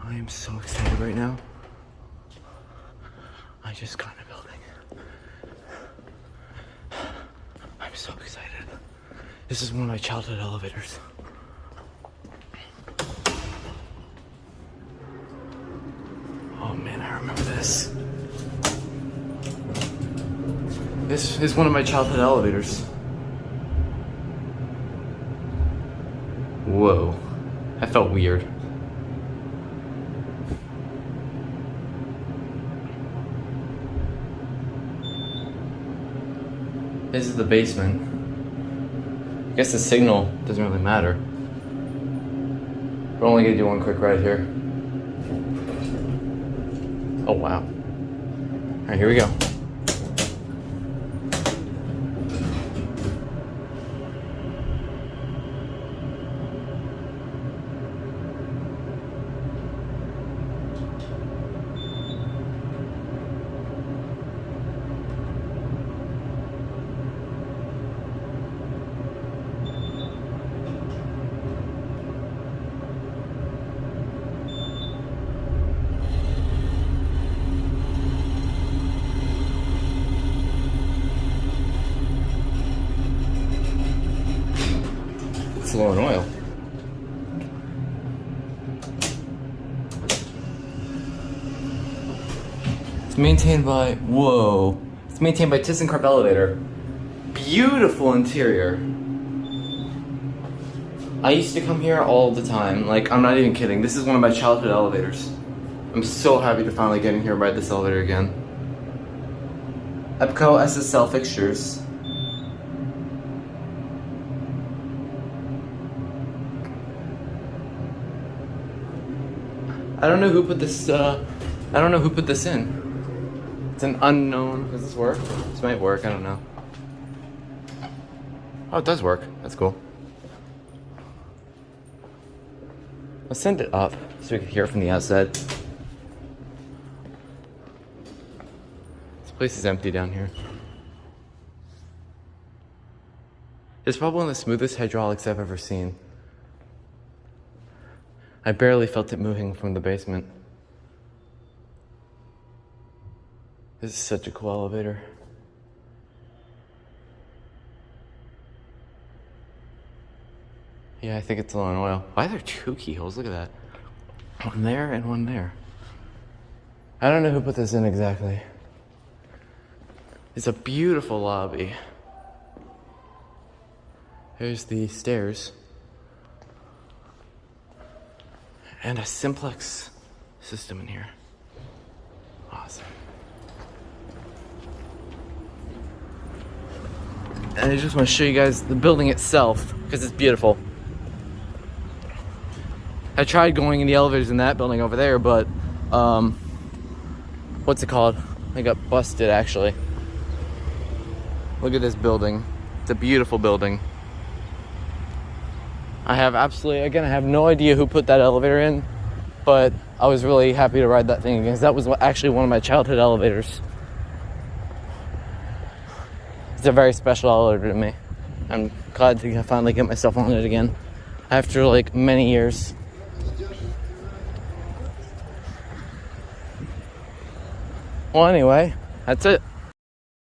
I am so excited right now. I just got in a building. I'm so excited. This is one of my childhood elevators. Oh man, I remember this. This is one of my childhood elevators. Whoa, that felt weird. This is the basement. I guess the signal doesn't really matter. We're only gonna do one quick ride here. Oh wow. All right, here we go. Low in oil. It's maintained by, whoa. It's maintained by Thyssenkrupp elevator. Beautiful interior. I used to come here all the time. Like, I'm not even kidding. This is one of my childhood elevators. I'm so happy to finally get in here and ride this elevator again. Epco SSL fixtures. I don't know who put this, in. It's an unknown. Does this work? This might work, I don't know. Oh, it does work. That's cool. Let's send it up so we can hear it from the outside. This place is empty down here. It's probably one of the smoothest hydraulics I've ever seen. I barely felt it moving from the basement. This is such a cool elevator. Yeah, I think it's low on oil. Why are there two keyholes? Look at that. One there and one there. I don't know who put this in exactly. It's a beautiful lobby. Here's the stairs. And a simplex system in here. Awesome. And I just want to show you guys the building itself because it's beautiful. I tried going in the elevators in that building over there, but what's it called? I got busted actually. Look at this building. It's a beautiful building. I have no idea who put that elevator in, but I was really happy to ride that thing because that was actually one of my childhood elevators. It's a very special elevator to me. I'm glad to finally get myself on it again after like many years. Well, anyway, that's it.